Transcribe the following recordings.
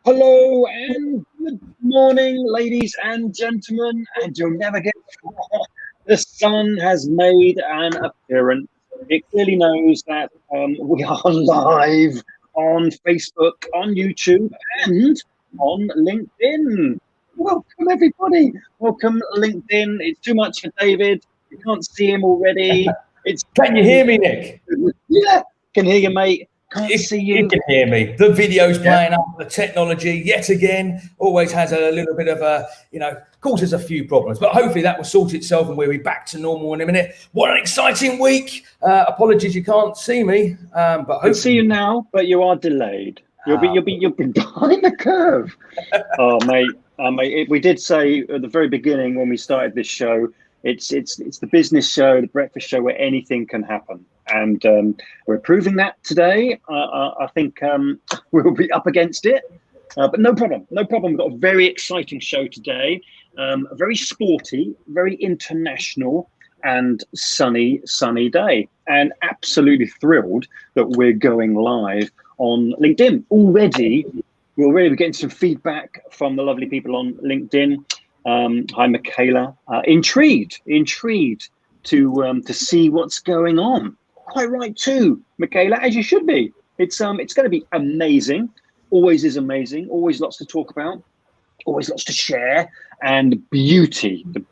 Hello and good morning, ladies and gentlemen, and you'll never get far. The sun has made an appearance. It clearly knows that we are live on Facebook, on YouTube, and on LinkedIn. Welcome, everybody. Welcome, LinkedIn. It's too much for David. You can't see him already. Can you hear me, Nick? Yeah, can hear you, mate. Can't see you. You can hear me. The video's playing up. The technology, yet again, always has a little bit of a, causes a few problems. But hopefully that will sort itself and we'll be back to normal in a minute. What an exciting week. Apologies you can't see me. But hopefully... I see you now, but you are delayed. You'll be behind the curve. Oh, mate. We did say at the very beginning when we started this show, it's the business show, the breakfast show where anything can happen. And we're proving that today. I think we'll be up against it, but no problem. We've got a very exciting show today, a very sporty, very international and sunny day. And absolutely thrilled that we're going live on LinkedIn. We're already getting some feedback from the lovely people on LinkedIn. Hi, Michaela. Intrigued to see what's going on. Quite right too, Michaela, as you should be. It's going to be amazing. Always is amazing. Always lots to talk about. Always lots to share. And the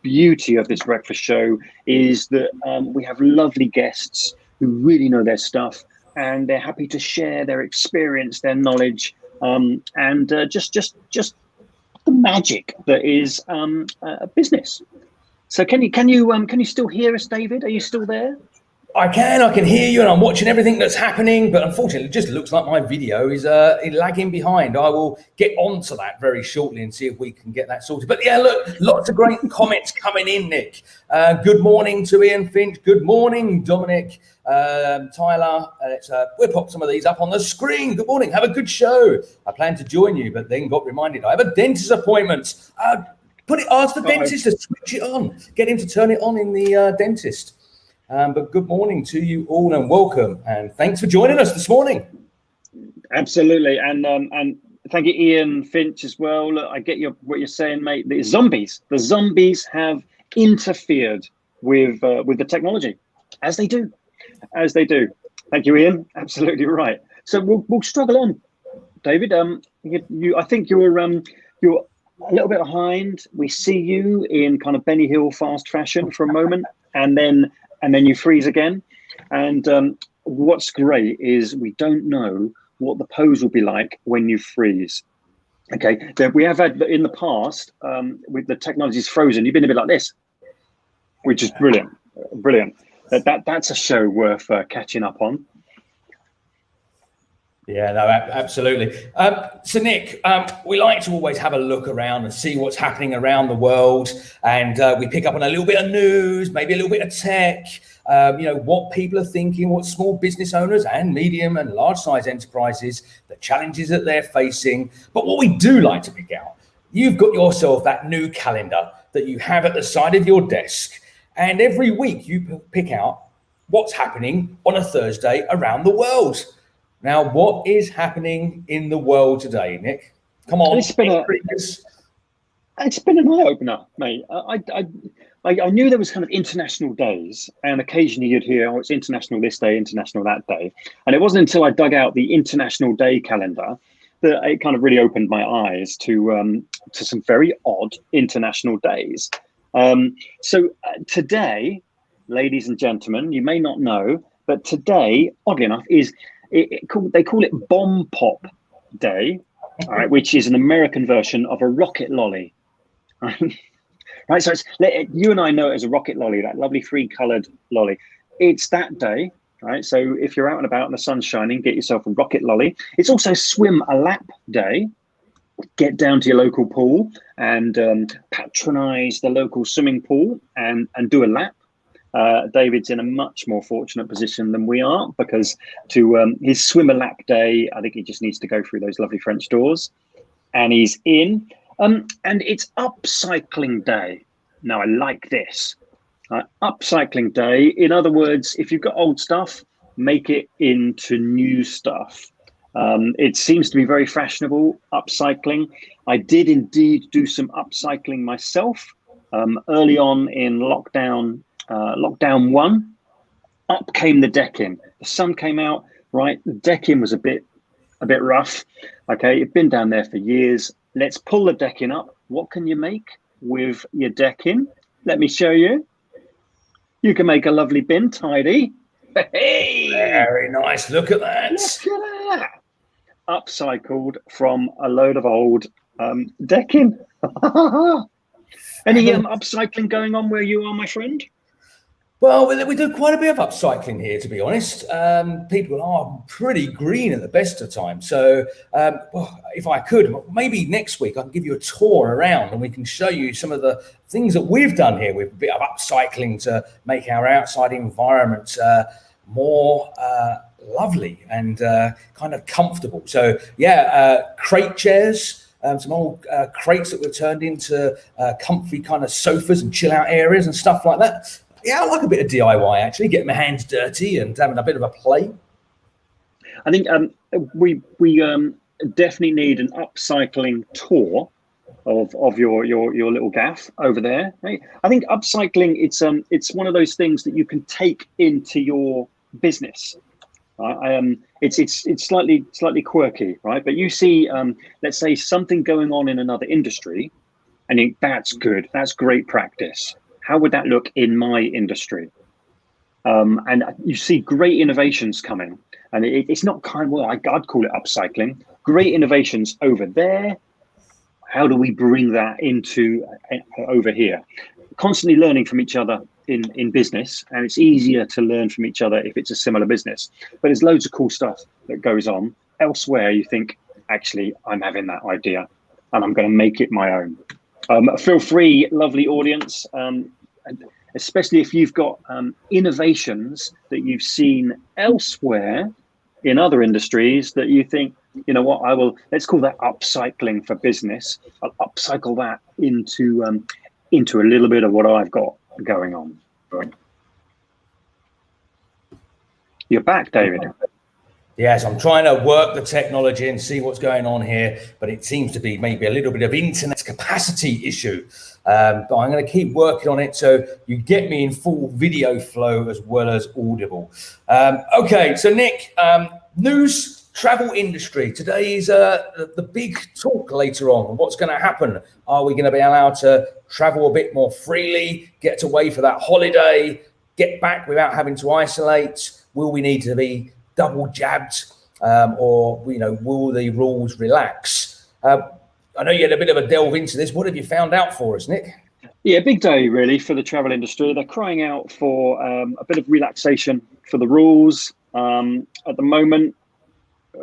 beauty of this breakfast show is that we have lovely guests who really know their stuff, and they're happy to share their experience, their knowledge, and just the magic that is a business. So can you still hear us, David? Are you still there? I can hear you, and I'm watching everything that's happening, but unfortunately it just looks like my video is lagging behind. I will get onto that very shortly and see if we can get that sorted. But yeah, look, lots of great comments coming in, Nick. Good morning to Ian Finch. Good morning, Dominic, Tyler. We'll pop some of these up on the screen. Good morning. Have a good show. I planned to join you, but then got reminded I have a dentist appointment. Ask the dentist to switch it on. Get him to turn it on in the dentist. But good morning to you all and welcome, and thanks for joining us this morning. Absolutely, and thank you, Ian Finch, as well. Look, I get what you're saying, mate. The zombies have interfered with the technology, as they do. Thank you, Ian. Absolutely right. So we'll struggle on, David. I think you're a little bit behind. We see you in kind of Benny Hill fast fashion for a moment, and then you freeze again. And what's great is we don't know what the pose will be like when you freeze. Okay, we have had in the past with the technology's frozen, you've been a bit like this, which is brilliant. That's a show worth catching up on. Yeah, no, absolutely. So Nick, we like to always have a look around and see what's happening around the world, and we pick up on a little bit of news, maybe a little bit of tech, what people are thinking, what small business owners and medium and large size enterprises, the challenges that they're facing. But what we do like to pick out, you've got yourself that new calendar that you have at the side of your desk, and every week you pick out what's happening on a Thursday around the world. Now, what is happening in the world today, Nick? Come on. It's been an eye-opener, mate. I knew there was kind of international days, and occasionally you'd hear, oh, it's international this day, international that day. And it wasn't until I dug out the international day calendar that it kind of really opened my eyes to some very odd international days. So today, ladies and gentlemen, you may not know, but today, oddly enough, is they call it Bomb Pop Day, all right, which is an American version of a rocket lolly. Right, so you and I know it as a rocket lolly, that lovely three-coloured lolly. It's that day, right? So if you're out and about and the sun's shining, get yourself a rocket lolly. It's also Swim a Lap Day. Get down to your local pool and patronise the local swimming pool and do a lap. David's in a much more fortunate position than we are, because to his Swim a Lap Day, I think he just needs to go through those lovely French doors, and he's in. And it's Upcycling Day. Now, I like this. Upcycling Day. In other words, if you've got old stuff, make it into new stuff. It seems to be very fashionable, upcycling. I did indeed do some upcycling myself early on in lockdown 1. Up came the decking. The sun came out, right? The decking was a bit rough. Okay, it'd been down there for years. Let's pull the decking up. What can you make with your decking? Let me show you. You can make a lovely bin tidy. Hey! Very nice. Look at that. Look at that. Upcycled from a load of old decking. Any upcycling going on where you are, my friend? Well, we do quite a bit of upcycling here, to be honest. People are pretty green at the best of times. So if I could, maybe next week I can give you a tour around and we can show you some of the things that we've done here with a bit of upcycling to make our outside environment more lovely and kind of comfortable. So yeah, crate chairs, some old crates that were turned into comfy kind of sofas and chill out areas and stuff like that. Yeah, I like a bit of DIY, actually, getting my hands dirty and having a bit of a play. I think we definitely need an upcycling tour of your little gaff over there. Right? I think upcycling, it's one of those things that you can take into your business. It's slightly quirky, right? But you see, let's say something going on in another industry, and you think, that's good, that's great practice. How would that look in my industry? And you see great innovations coming, and it's not I'd call it upcycling. Great innovations over there. How do we bring that into over here? Constantly learning from each other in business, and it's easier to learn from each other if it's a similar business. But there's loads of cool stuff that goes on elsewhere. You think, actually, I'm having that idea, and I'm going to make it my own. Feel free, lovely audience, especially if you've got innovations that you've seen elsewhere in other industries that you think, you know what, let's call that upcycling for business. I'll upcycle that into a little bit of what I've got going on. Right. You're back, David. Yes, I'm trying to work the technology and see what's going on here, but it seems to be maybe a little bit of internet capacity issue. But I'm going to keep working on it so you get me in full video flow as well as audible. Okay, so Nick, news, travel industry. Today is the big talk later on. What's going to happen? Are we going to be allowed to travel a bit more freely, get away for that holiday, get back without having to isolate? Will we need to be double jabbed, or will the rules relax? I know you had a bit of a delve into this. What have you found out for us, Nick? Yeah, big day really for the travel industry. They're crying out for a bit of relaxation for the rules. At the moment,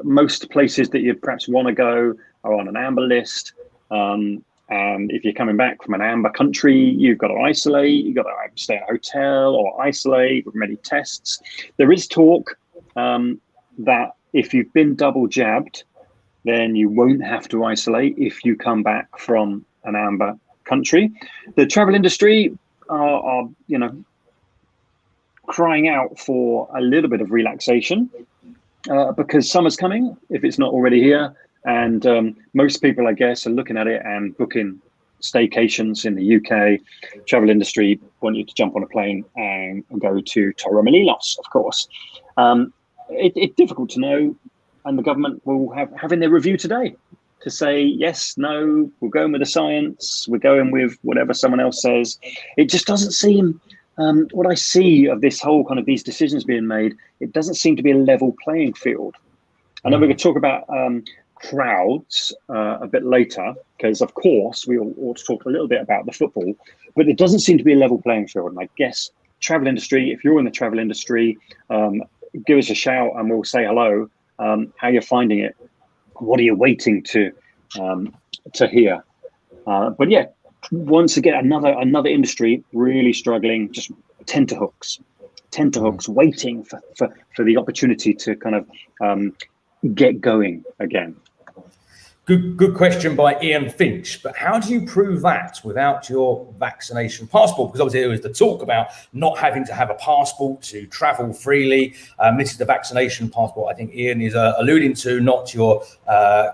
most places that you perhaps want to go are on an amber list. And if you're coming back from an amber country, you've got to isolate, you've got to stay at a hotel or isolate with many tests. There is talk that if you've been double jabbed, then you won't have to isolate if you come back from an amber country. The travel industry are crying out for a little bit of relaxation because summer's coming, if it's not already here. And most people, I guess, are looking at it and booking staycations in the UK. Travel industry want you to jump on a plane and go to Torremolinos, of course. It's difficult to know, and the government will having their review today to say yes, no, we're going with the science, we're going with whatever someone else says. It just doesn't seem, what I see of this whole kind of these decisions being made, it doesn't seem to be a level playing field. I know we're going to talk about crowds a bit later, because of course we ought to talk a little bit about the football, but it doesn't seem to be a level playing field. And I guess travel industry, if you're in the travel industry, give us a shout and we'll say hello. How you're finding it? What are you waiting to hear? But yeah, once again, another industry really struggling, just tenterhooks, waiting for the opportunity to kind of get going again. Good question by Ian Finch. But how do you prove that without your vaccination passport? Because obviously there was the talk about not having to have a passport to travel freely. This is the vaccination passport I think Ian is alluding to, not your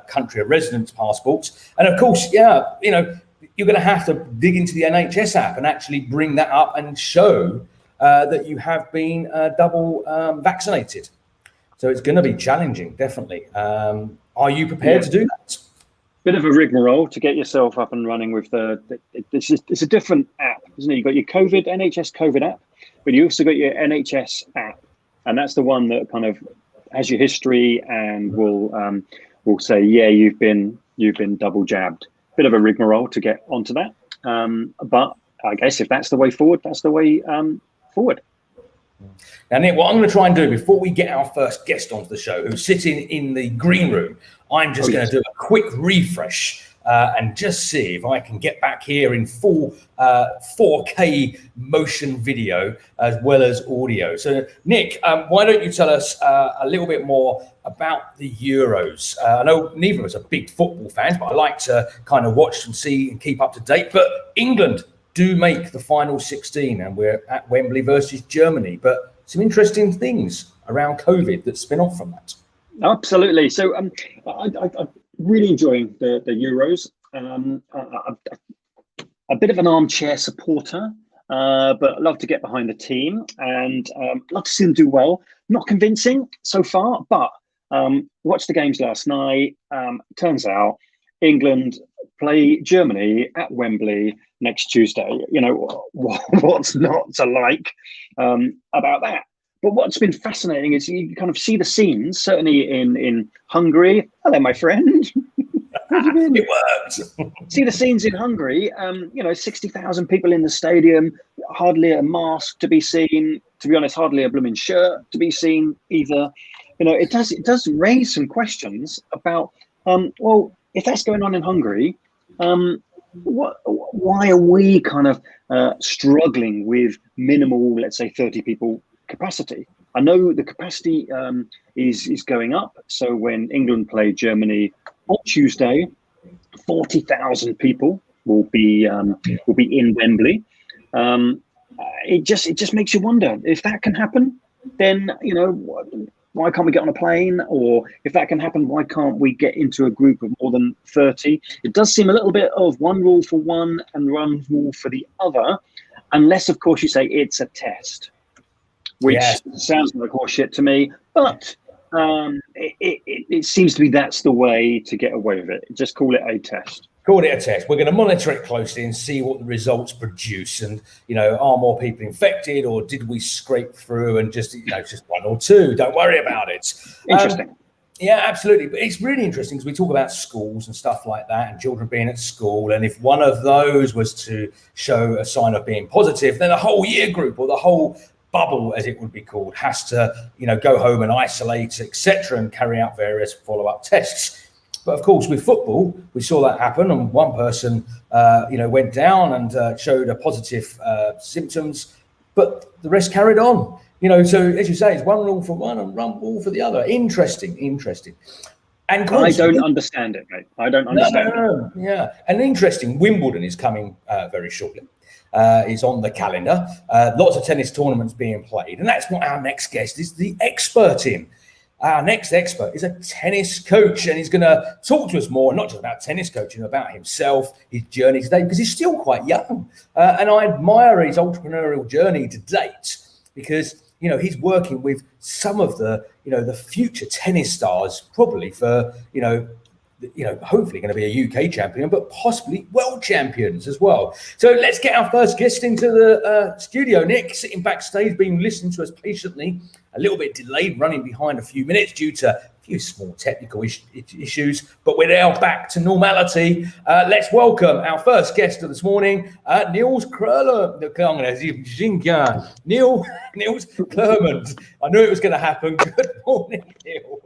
country of residence passports. And of course, yeah, you know, you're going to have to dig into the NHS app and actually bring that up and show that you have been double vaccinated. So it's going to be challenging, definitely. Are you prepared to do that? Bit of a rigmarole to get yourself up and running with it's a different app, isn't it? You've got your NHS COVID app, but you also got your NHS app, and that's the one that kind of has your history and will say, yeah, you've been double jabbed. Bit of a rigmarole to get onto that, but I guess if that's the way forward, that's the way forward. Now, Nick, what I'm going to try and do before we get our first guest onto the show, who's sitting in the green room, I'm just going to do a quick refresh and just see if I can get back here in full 4K motion video as well as audio. So, Nick, why don't you tell us a little bit more about the Euros? I know neither of us are big football fans, but I like to kind of watch and see and keep up to date. But England do make the final 16, and we're at Wembley versus Germany. But some interesting things around COVID that spin off from that. Absolutely. So I'm really enjoying the Euros. A bit of an armchair supporter, but love to get behind the team and love to see them do well. Not convincing so far, but watched the games last night. Turns out England play Germany at Wembley next Tuesday. You know, what's not to like about that? But what's been fascinating is you kind of see the scenes, certainly in Hungary. Hello, my friend. It worked. See the scenes in Hungary. 60,000 people in the stadium, hardly a mask to be seen. To be honest, hardly a blooming shirt to be seen either. You know, it does raise some questions about well, if that's going on in Hungary, why are we kind of struggling with minimal, let's say, 30 people capacity? I know the capacity is going up. So when England play Germany on Tuesday, 40,000 people will be in Wembley. It just makes you wonder if that can happen. Then why can't we get on a plane? Or if that can happen, why can't we get into a group of more than 30? It does seem a little bit of one rule for one and one rule for the other, unless, of course, you say it's a test, which sounds like horseshit to me. But it seems to be that's the way to get away with it. Just call it a test. Call it a test. We're going to monitor it closely and see what the results produce. And, are more people infected, or did we scrape through and just one or two? Don't worry about it. Interesting. Yeah, absolutely. But it's really interesting because we talk about schools and stuff like that and children being at school. And if one of those was to show a sign of being positive, then the whole year group or the whole bubble, as it would be called, has to, go home and isolate, etc., and carry out various follow-up tests. But of course, with football, we saw that happen, and one person, went down and showed a positive symptoms, but the rest carried on. So as you say, it's one rule for one and one rule for the other. Interesting. And I don't understand it, mate. I don't understand it. Yeah, and interesting. Wimbledon is coming very shortly. Is on the calendar. Lots of tennis tournaments being played, and that's what our next guest is the expert in. Our next expert is a tennis coach, and he's going to talk to us more, not just about tennis coaching, about himself, his journey today, because he's still quite young. And I admire his entrepreneurial journey to date, because, he's working with some of the, the future tennis stars, probably for, hopefully going to be a UK champion, but possibly world champions as well. So let's get our first guest into the studio. Nick, sitting backstage, being listened to us patiently, a little bit delayed, running behind a few minutes due to a few small technical issues, but we're now back to normality. Let's welcome our first guest of this morning, Nils Klermund. Nils Klermund. I knew it was going to happen. Good morning, Neil.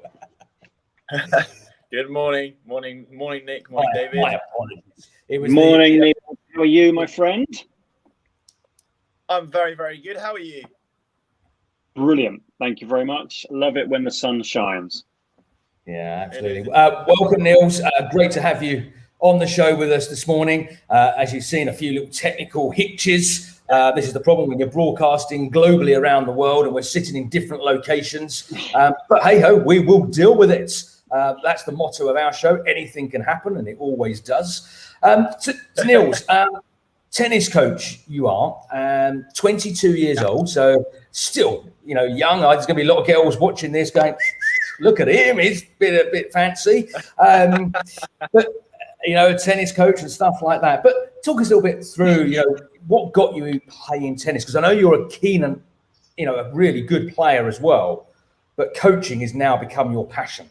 Good morning, Nick. Morning, David. My apologies. Morning, Neil. How are you, my friend? I'm very, very good. How are you? Brilliant. Thank you very much. Love it when the sun shines. Yeah, absolutely. Welcome, Nils. Great to have you on the show with us this morning. As you've seen, a few little technical hitches. This is the problem when you're broadcasting globally around the world and we're sitting in different locations. But hey ho, we will deal with it. That's the motto of our show. Anything can happen, and it always does. So Nils, tennis coach you are, 22 years old, so still, young. There's going to be a lot of girls watching this going, look at him, he's been a bit fancy. But, a tennis coach and stuff like that. But talk us a little bit through, what got you playing tennis? Because I know you're a keen and, a really good player as well, but coaching has now become your passion.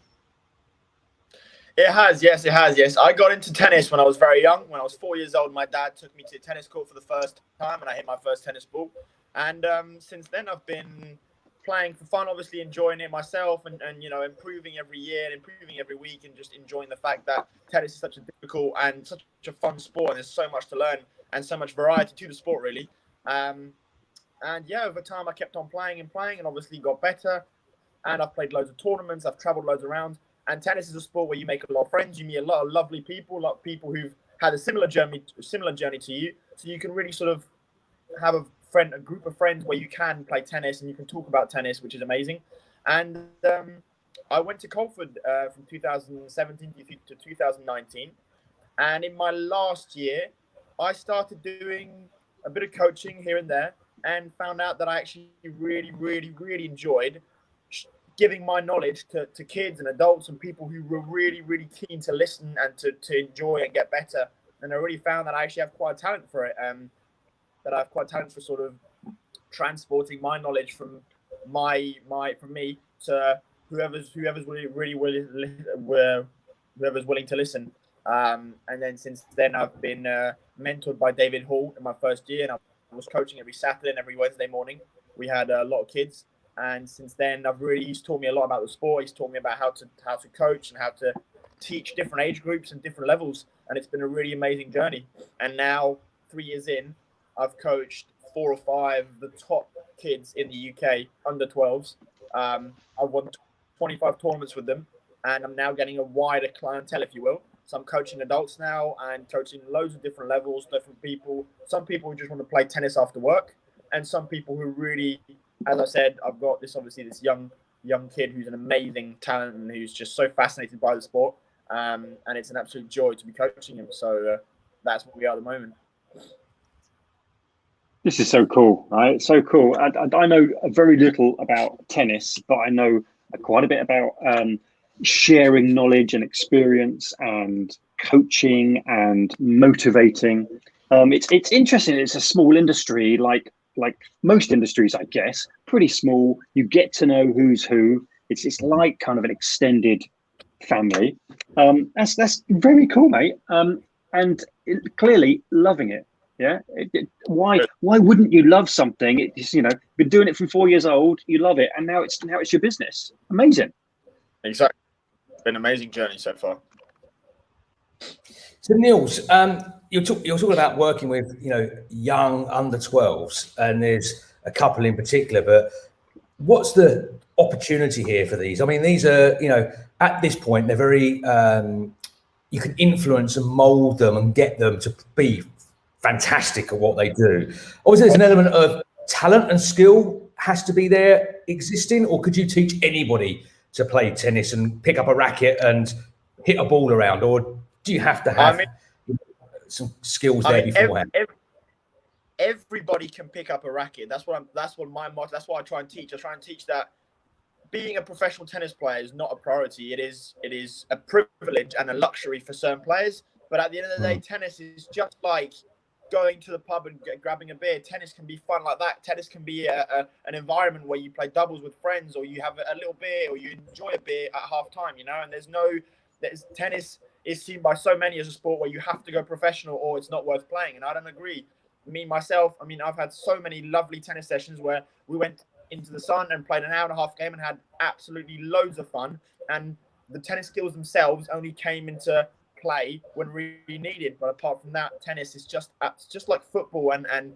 It has, yes, it has, yes. I got into tennis when I was very young. When I was 4 years old, my dad took me to a tennis court for the first time, and I hit my first tennis ball. And since then, I've been playing for fun, obviously enjoying it myself, and improving every year and improving every week, and just enjoying the fact that tennis is such a difficult and such a fun sport, and there's so much to learn and so much variety to the sport, really. And yeah, over time, I kept on playing and obviously got better. And I've played loads of tournaments. I've traveled loads around. And tennis is a sport where you make a lot of friends. You meet a lot of lovely people, a lot of people who've had a similar journey to you. So you can really sort of have a group of friends where you can play tennis and you can talk about tennis, which is amazing. And I went to Colford from 2017 to 2019. And in my last year, I started doing a bit of coaching here and there and found out that I actually really, really, really enjoyed giving my knowledge to kids and adults and people who were really, really keen to listen and to enjoy and get better. And I really found that I actually have quite a talent for it. That I have quite a talent for sort of transporting my knowledge from me to whoever's willing to listen. And then since then, I've been mentored by David Hall in my first year, and I was coaching every Saturday and every Wednesday morning. We had a lot of kids. And since then, he's taught me a lot about the sport. He's taught me about how to coach and how to teach different age groups and different levels. And it's been a really amazing journey. And now, 3 years in, I've coached 4 or 5 of the top kids in the UK, under 12s. I've won 25 tournaments with them. And I'm now getting a wider clientele, if you will. So I'm coaching adults now and coaching loads of different levels, different people. Some people who just want to play tennis after work. And some people who really... As I said, I've got this young kid who's an amazing talent and who's just so fascinated by the sport. And it's an absolute joy to be coaching him. So that's what we are at the moment. This is so cool, right? So cool. I know very little about tennis, but I know quite a bit about sharing knowledge and experience and coaching and motivating. It's interesting. It's a small industry, like most industries, I guess, pretty small. You get to know who's who. It's like kind of an extended family. That's very cool, mate. And clearly loving it. Yeah. Why wouldn't you love something? It's been doing it from 4 years old. You love it, and now it's your business. Amazing. Exactly. It's been an amazing journey so far. So Nils, you're talking about working with young under 12s, and there's a couple in particular. But what's the opportunity here for these? I mean, these are at this point they're very you can influence and mold them and get them to be fantastic at what they do. Obviously, there's an element of talent and skill has to be there existing, or could you teach anybody to play tennis and pick up a racket and hit a ball around, or do you have to have some skills there beforehand? Everybody can pick up a racket. That's what my motto. That's what I try and teach. I try and teach that being a professional tennis player is not a priority. It is a privilege and a luxury for certain players. But at the end of the day, tennis is just like going to the pub and grabbing a beer. Tennis can be fun like that. Tennis can be an environment where you play doubles with friends, or you have a little beer, or you enjoy a beer at half time. And tennis is seen by so many as a sport where you have to go professional or it's not worth playing. And I don't agree. Myself, I've had so many lovely tennis sessions where we went into the sun and played an hour and a half game and had absolutely loads of fun. And the tennis skills themselves only came into play when really needed. But apart from that, tennis is just like football and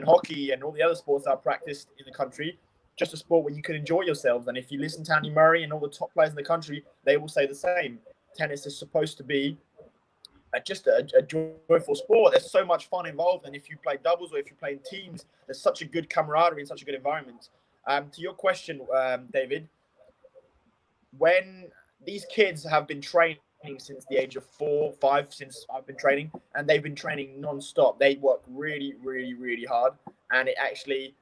hockey and all the other sports that are practiced in the country. just a sport where you can enjoy yourselves. And if you listen to Andy Murray and all the top players in the country, they will say the same. Tennis is supposed to be just a joyful sport. There's so much fun involved, and if you play doubles or if you play in teams, there's such a good camaraderie and such a good environment. To your question, David, when these kids have been training since the age of 4, 5, since I've been training, and they've been training non-stop, they work really, really, really hard, and it actually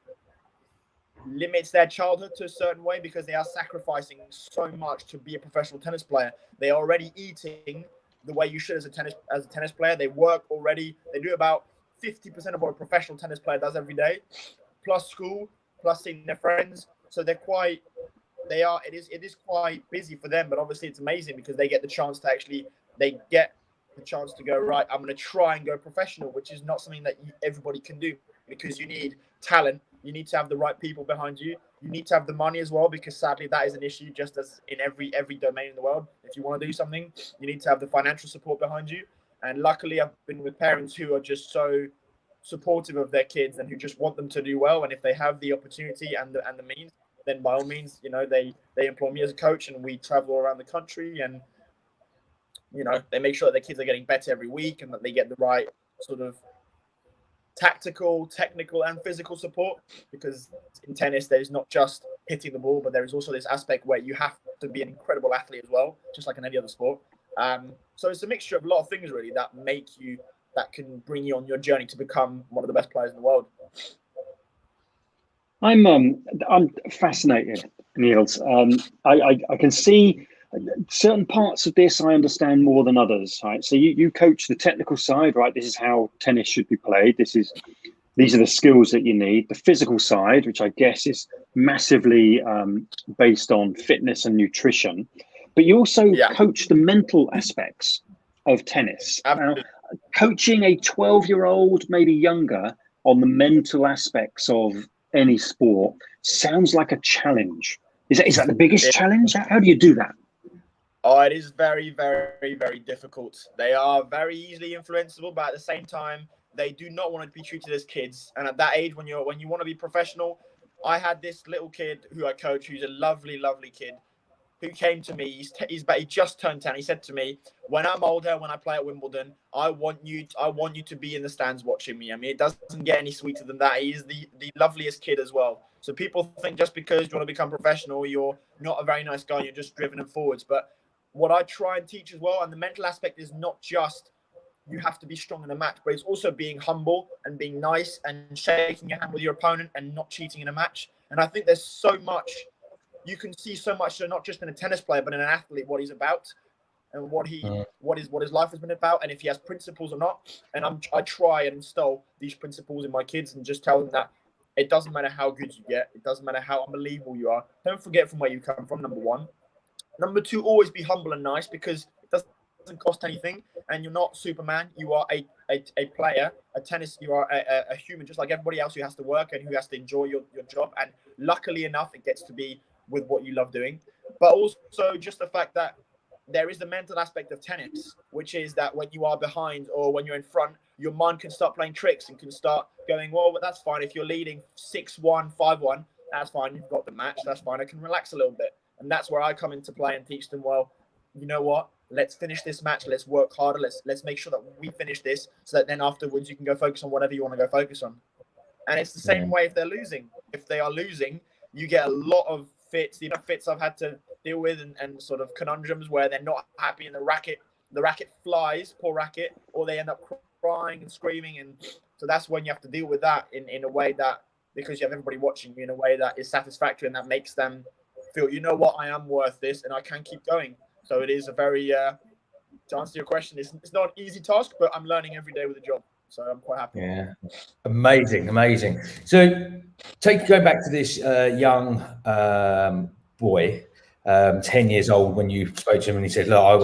limits their childhood to a certain way because they are sacrificing so much to be a professional tennis player. They are already eating the way you should as a tennis player. They work already. They do about 50% of what a professional tennis player does every day, plus school, plus seeing their friends. So it is quite busy for them, but obviously it's amazing because they get the chance to go, right, I'm going to try and go professional, which is not something that everybody can do, because you need talent. You need to have the right people behind you. You need to have the money as well, because sadly that is an issue just as in every domain in the world. If you want to do something, you need to have the financial support behind you. And luckily I've been with parents who are just so supportive of their kids and who just want them to do well. And if they have the opportunity and the means, then by all means, they employ me as a coach, and we travel around the country, and they make sure that their kids are getting better every week and that they get the right sort of tactical, technical, and physical support, because in tennis there's not just hitting the ball, but there is also this aspect where you have to be an incredible athlete as well, just like in any other sport. So it's a mixture of a lot of things really that can bring you on your journey to become one of the best players in the world. I'm fascinated, Nils. I can see certain parts of this I understand more than others, right? So you coach the technical side, right? This is how tennis should be played. These are the skills that you need. The physical side, which I guess is massively based on fitness and nutrition, but you also coach the mental aspects of tennis. Now, coaching a 12-year-old, maybe younger, on the mental aspects of any sport sounds like a challenge. Is that the biggest challenge? How do you do that? Oh, it is very, very, very difficult. They are very easily influenceable, but at the same time, they do not want to be treated as kids. And at that age, when you want to be professional, I had this little kid who I coach, who's a lovely, lovely kid, who came to me. He just turned 10. He said to me, "When I'm older, when I play at Wimbledon, I want you to be in the stands watching me." I mean, it doesn't get any sweeter than that. He is the loveliest kid as well. So people think just because you want to become professional, you're not a very nice guy. You're just driven and forwards. But what I try and teach as well, and the mental aspect is not just you have to be strong in a match, but it's also being humble and being nice and shaking your hand with your opponent and not cheating in a match. And I think there's so much. You can see so much, so not just in a tennis player, but in an athlete, what he's about and what his life has been about, and if he has principles or not. And I try and instill these principles in my kids and just tell them that it doesn't matter how good you get, it doesn't matter how unbelievable you are. Don't forget from where you come from, number one. Number two, always be humble and nice, because it doesn't cost anything, and you're not Superman. You are a player, a tennis. You are a human, just like everybody else who has to work and who has to enjoy your job. And luckily enough, it gets to be with what you love doing. But also just the fact that there is the mental aspect of tennis, which is that when you are behind or when you're in front, your mind can start playing tricks and can start going, well, but that's fine. If you're leading 6-1, 5-1, that's fine. You've got the match. That's fine. I can relax a little bit. And that's where I come into play and teach them, well, you know what? Let's finish this match. Let's work harder. Let's make sure that we finish this, so that then afterwards you can go focus on whatever you want to go focus on. And it's the same way if they're losing. If they are losing, you get a lot of fits. Fits I've had to deal with and sort of conundrums where they're not happy and the racket flies, poor racket, or they end up crying and screaming. And so that's when you have to deal with that in a way that, because you have everybody watching you, in a way that is satisfactory and that makes them feel, you know what, I am worth this and I can keep going. So it is a very, to answer your question, it's not an easy task, but I'm learning every day with the job. So I'm quite happy. Yeah, amazing. So go back to this young boy, 10 years old, when you spoke to him and he said, look, I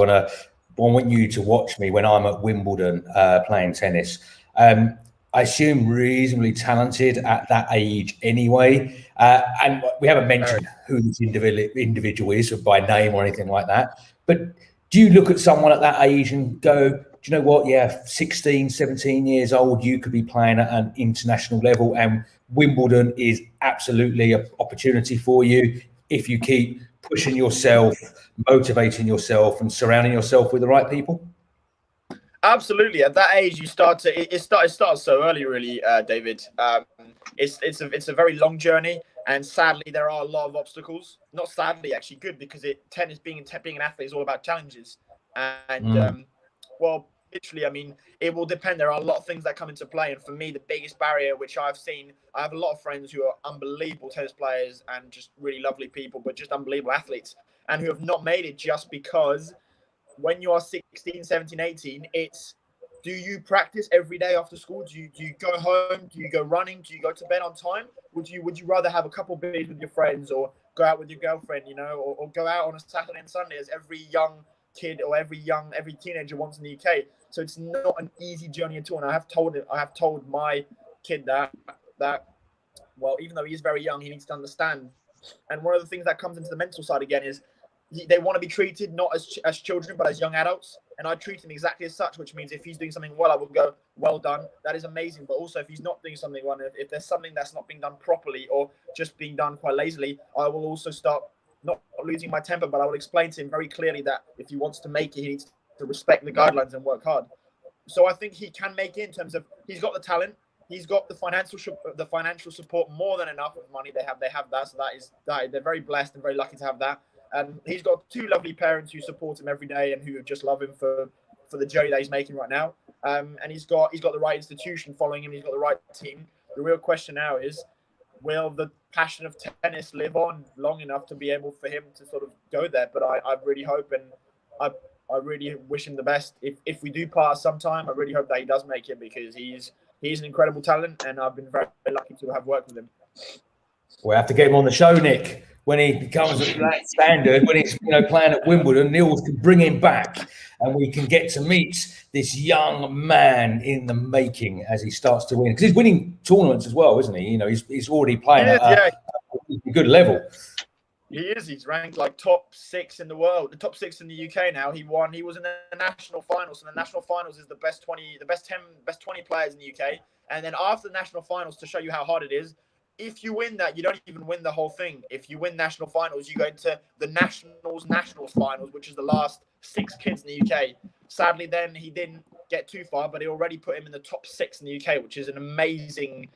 want you to watch me when I'm at Wimbledon playing tennis. I assume reasonably talented at that age anyway. And we haven't mentioned who this individual is by name or anything like that. But do you look at someone at that age and go, do do you know what? Yeah, 16, 17 years old, you could be playing at an international level, and Wimbledon is absolutely an opportunity for you if you keep pushing yourself, motivating yourself, and surrounding yourself with the right people. Absolutely. At that age, you start to it starts so early, really, David. It's a very long journey, and sadly, there are a lot of obstacles. Not sadly, actually, good, because tennis being an athlete is all about challenges, and well, literally, I mean, it will depend. There are a lot of things that come into play, and for me, the biggest barrier, which I've seen, I have a lot of friends who are unbelievable tennis players and just really lovely people, but just unbelievable athletes, and who have not made it just because when you are 16, 17, 18, it's, do you practice every day after school? Do you go home? Do you go running? Do you go to bed on time? Would you rather have a couple of beers with your friends, or go out with your girlfriend, or go out on a Saturday and Sunday, as every young kid or every teenager wants in the UK? So it's not an easy journey at all. And I have told my kid that well, even though he is very young, he needs to understand. And one of the things that comes into the mental side again is they want to be treated not as children, but as young adults. And I treat him exactly as such, which means if he's doing something well, I will go, well done. That is amazing. But also, if he's not doing something well, if there's something that's not being done properly or just being done quite lazily, I will also start not losing my temper, but I will explain to him very clearly that if he wants to make it, he needs to respect the guidelines and work hard. So I think he can make it in terms of, he's got the talent. He's got the financial support, more than enough of money. They have that. So they're very blessed and very lucky to have that. He's got two lovely parents who support him every day and who just love him for the journey that he's making right now. And he's got the right institution following him. He's got the right team. The real question now is, will the passion of tennis live on long enough to be able for him to sort of go there? But I really hope, and I really wish him the best. If we do pass sometime, I really hope that he does make it, because he's an incredible talent, and I've been very, very lucky to have worked with him. We'll have to get him on the show, Nick, when he becomes that standard, when he's playing at Wimbledon. Nils can bring him back, and we can get to meet this young man in the making as he starts to win, because he's winning tournaments as well, isn't he? He's already playing at a good level. He is. He's ranked like top 6 in the world, the top 6 in the UK now. He won. He was in the national finals, and the national finals is the best 20 players in the UK. And then after the national finals, to show you how hard it is, if you win that, you don't even win the whole thing. If you win national finals, you go into the nationals finals, which is the last 6 kids in the UK. Sadly, then he didn't get too far, but he already put him in the top 6 in the UK, which is an amazing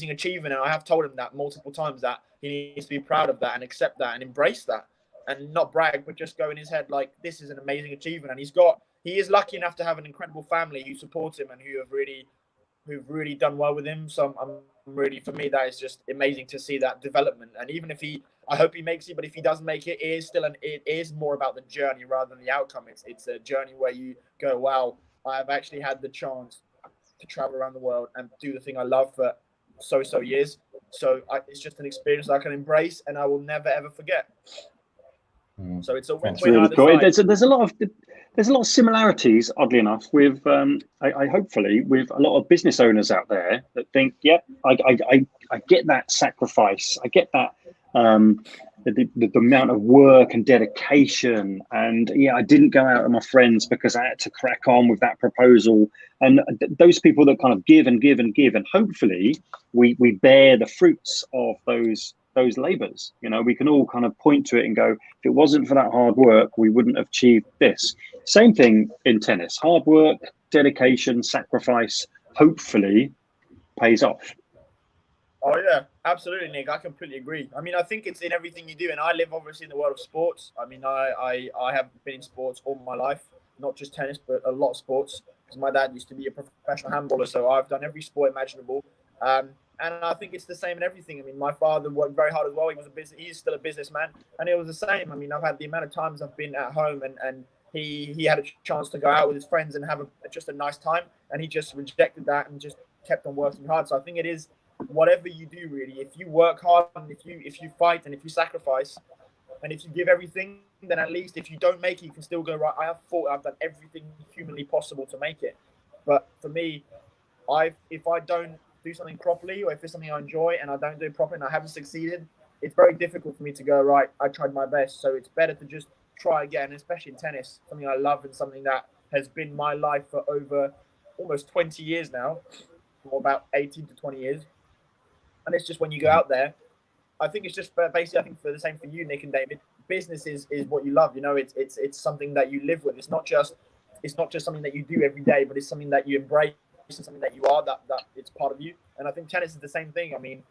achievement. And I have told him that multiple times, that he needs to be proud of that and accept that and embrace that, and not brag, but just go in his head like, this is an amazing achievement. And he is lucky enough to have an incredible family who support him and who've really done well with him. So I'm really, for me, that is just amazing to see that development. And even if I hope he makes it, but if he doesn't make it, it is more about the journey rather than the outcome. It's a journey where you go, wow, I have actually had the chance to travel around the world and do the thing I love for so years. So it's just an experience I can embrace and I will never ever forget. So it's a win-win. Really cool. There's a lot of similarities, oddly enough, with I hopefully with a lot of business owners out there that think, yeah, I get that sacrifice, I get that the amount of work and dedication, and yeah, I didn't go out with my friends because I had to crack on with that proposal. And those people that kind of give and give and give, and hopefully we bear the fruits of those labors. We can all kind of point to it and go, if it wasn't for that hard work, we wouldn't have achieved this. Same thing in tennis. Hard work, dedication, sacrifice, hopefully pays off. Oh yeah, absolutely, Nick. I completely agree. I mean, I think it's in everything you do, and I live obviously in the world of sports. I mean, I have been in sports all my life, not just tennis, but a lot of sports, because my dad used to be a professional handballer, so I've done every sport imaginable. And I think it's the same in everything. I mean, my father worked very hard as well. He's still a businessman, and it was the same. I mean, I've had the amount of times I've been at home and he had a chance to go out with his friends and have just a nice time, and he just rejected that and just kept on working hard. So I think it is whatever you do, really. If you work hard and if you fight and if you sacrifice and if you give everything, then at least if you don't make it, you can still go, right, I've done everything humanly possible to make it. But for me, if I don't do something properly, or if it's something I enjoy and I don't do it properly and I haven't succeeded, it's very difficult for me to go, right, I tried my best. So it's better to just try again, especially in tennis, something I love and something that has been my life for over almost 20 years now, or about 18 to 20 years. And it's just when you go out there, I think it's just basically, I think for the same for you, Nick and David, business is what you love. You know, it's something that you live with. It's not just something that you do every day, but it's something that you embrace and something that you are, that it's part of you. And I think tennis is the same thing. I mean,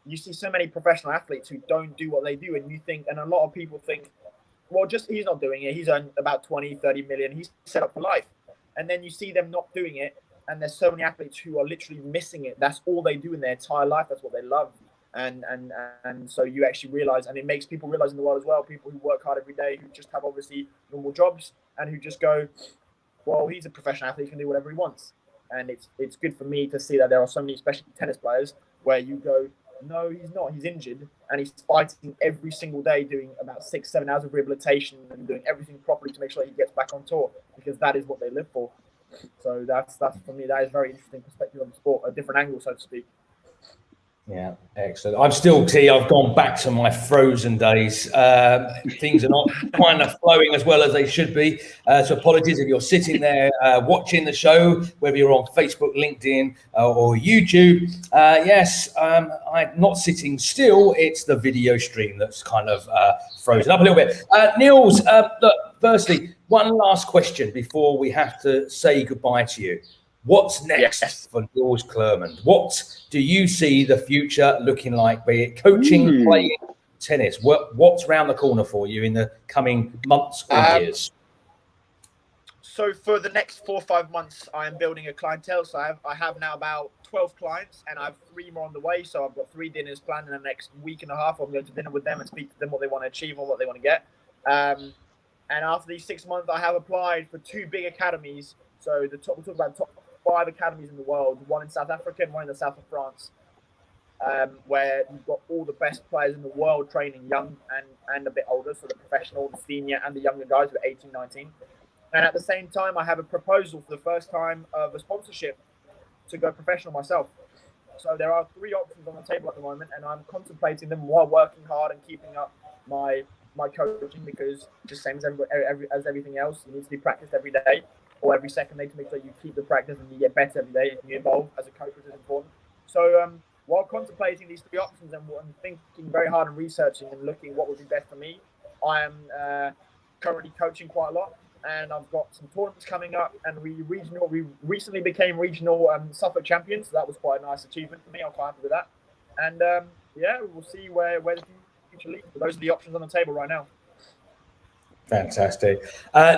you see so many professional athletes who don't do what they do, and you think, and a lot of people think, well, just he's not doing it. He's earned about 20, 30 million. He's set up for life. And then you see them not doing it. And there's so many athletes who are literally missing it. That's all they do in their entire life. That's what they love. And so you actually realize, and it makes people realize in the world as well, people who work hard every day, who just have obviously normal jobs, and who just go, well, he's a professional athlete, he can do whatever he wants. And it's good for me to see that there are so many, especially tennis players, where you go, no, he's not. He's injured, and he's fighting every single day, doing about 6-7 hours of rehabilitation and doing everything properly to make sure he gets back on tour, because that is what they live for. So that's for me, that is very interesting perspective on the sport, a different angle, so to speak. Yeah, excellent. I've gone back to my Frozen days. Things are not kind of flowing as well as they should be. So apologies if you're sitting there watching the show, whether you're on Facebook, LinkedIn, or YouTube. Yes, I'm not sitting still. It's the video stream that's kind of frozen up a little bit. Nils, look, firstly, one last question before we have to say goodbye to you. What's next for Nils Klermund? What do you see the future looking like, be it coaching, playing, tennis? What's around the corner for you in the coming months or years? So for the next 4 or 5 months, I am building a clientele. So I have now about 12 clients, and I have 3 more on the way. So I've got 3 dinners planned in the next week and a half. I'm going to dinner with them and speak to them what they want to achieve or what they want to get. And after these 6 months, I have applied for 2 big academies. So we'll talk about top 5 academies in the world, 1 in South Africa and 1 in the south of France, where you've got all the best players in the world training, young and a bit older, so the professional, the senior, and the younger guys with 18, 19. And at the same time, I have a proposal for the first time of a sponsorship to go professional myself. So there are 3 options on the table at the moment, and I'm contemplating them while working hard and keeping up my coaching, because just same as everything else, it needs to be practiced every day, or every second day, to make sure you keep the practice and you get better every day and you evolve as a coach, which is important. So while contemplating these 3 options and thinking very hard and researching and looking what would be best for me, I am currently coaching quite a lot, and I've got some tournaments coming up, and we recently became regional Suffolk champions, so that was quite a nice achievement for me. I'm quite happy with that. And yeah, we'll see where the future leads. But those are the options on the table right now. Fantastic.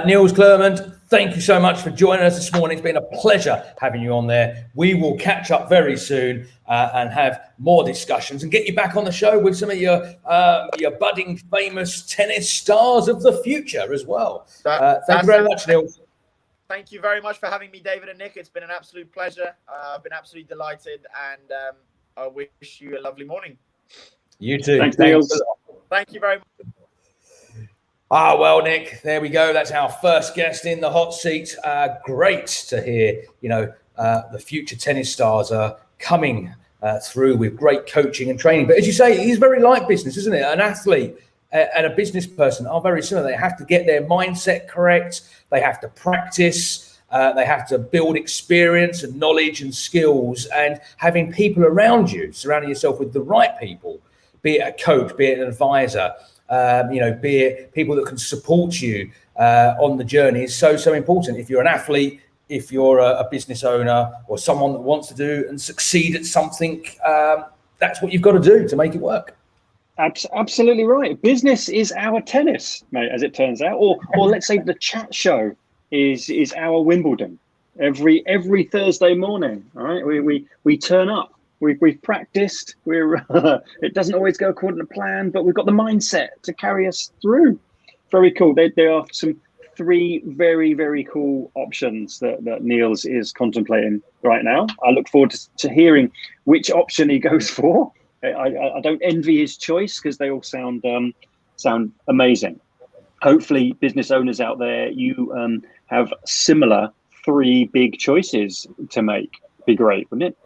Nils Klermund, thank you so much for joining us this morning. It's been a pleasure having you on there. We will catch up very soon and have more discussions and get you back on the show with some of your budding famous tennis stars of the future as well. Thank you very much, Nils. Thank you very much for having me, David and Nick. It's been an absolute pleasure. I've been absolutely delighted, and I wish you a lovely morning. You too. Thanks, Nils. Thank you very much. Well, Nick, there we go. That's our first guest in the hot seat. Great to hear, the future tennis stars are coming through with great coaching and training. But as you say, he's very like business, isn't it? An athlete and a business person are very similar. They have to get their mindset correct. They have to practice. They have to build experience and knowledge and skills. And having people around you, surrounding yourself with the right people, be it a coach, be it an advisor, be it people that can support you on the journey is so important. If you're an athlete, if you're a business owner or someone that wants to do and succeed at something, that's what you've got to do to make it work. Absolutely right. Business is our tennis, mate, as it turns out. Or let's say the chat show is our Wimbledon. Every Thursday morning, all right? We turn up. We've practiced. It doesn't always go according to plan, but we've got the mindset to carry us through. Very cool. There are some 3 very, very cool options that Nils is contemplating right now. I look forward to hearing which option he goes for. I don't envy his choice, because they all sound amazing. Hopefully, business owners out there, you have similar 3 big choices to make. Be great, wouldn't it?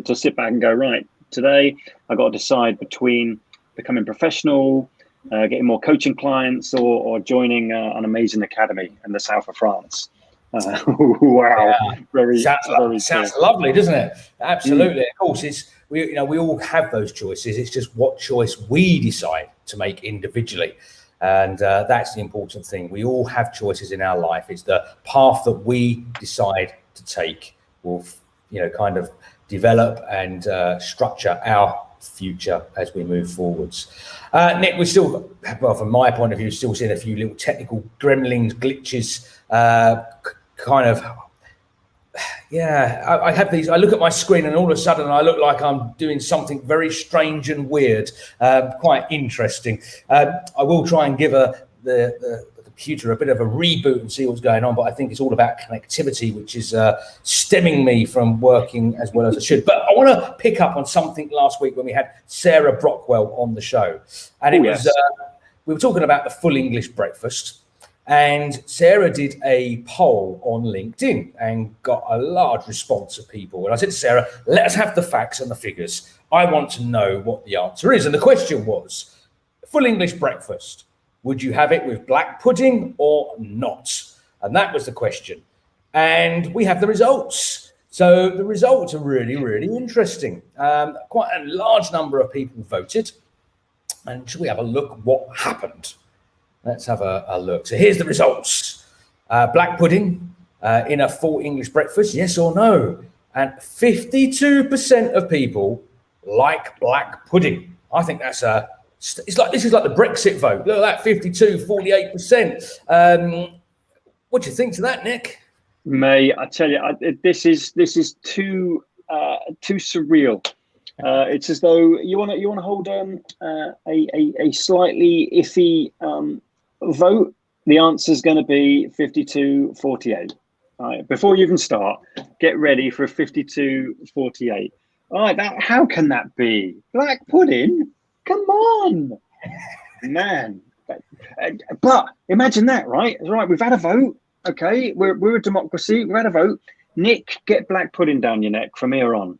To sit back and go, right, today I've got to decide between becoming professional, getting more coaching clients, or joining an amazing academy in the south of France. Wow, very sounds lovely, doesn't it? Absolutely. Of course, we all have those choices. It's just what choice we decide to make individually, and that's the important thing. We all have choices in our life. It's the path that we decide to take will, kind of develop and structure our future as we move forwards. Nick, we're still, well, from my point of view, still seeing a few little technical gremlins, glitches, I have these. I look at my screen and all of a sudden I look like I'm doing something very strange and weird, quite interesting. I will try and give the computer a bit of a reboot and see what's going on, but I think it's all about connectivity, which is stemming me from working as well as I should. But I want to pick up on something last week when we had Sarah Brockwell on the show, and we were talking about the full English breakfast. And Sarah did a poll on LinkedIn and got a large response of people. And I said to Sarah, let us have the facts and the figures. I want to know what the answer is. And the question was, full English breakfast, would you have it with black pudding or not? And that was the question. And we have the results. So the results are really, really interesting. Quite a large number of people voted. And should we have a look what happened? Let's have a look. So here's the results. Black pudding in a full English breakfast, yes or no? And 52% of people like black pudding. I think that's this is like the Brexit vote. Look at that, 52, 48%. What do you think to that, Nick? May I tell you, this is too surreal. It's as though you want to hold a slightly iffy vote. The answer is going to be 52-48. All right, before you even start, get ready for a 52-48. All right, how can that be? Black pudding? Come on, man. But imagine that, right? Right, we've had a vote. Okay, we're a democracy. We've had a vote. Nick, get black pudding down your neck from here on.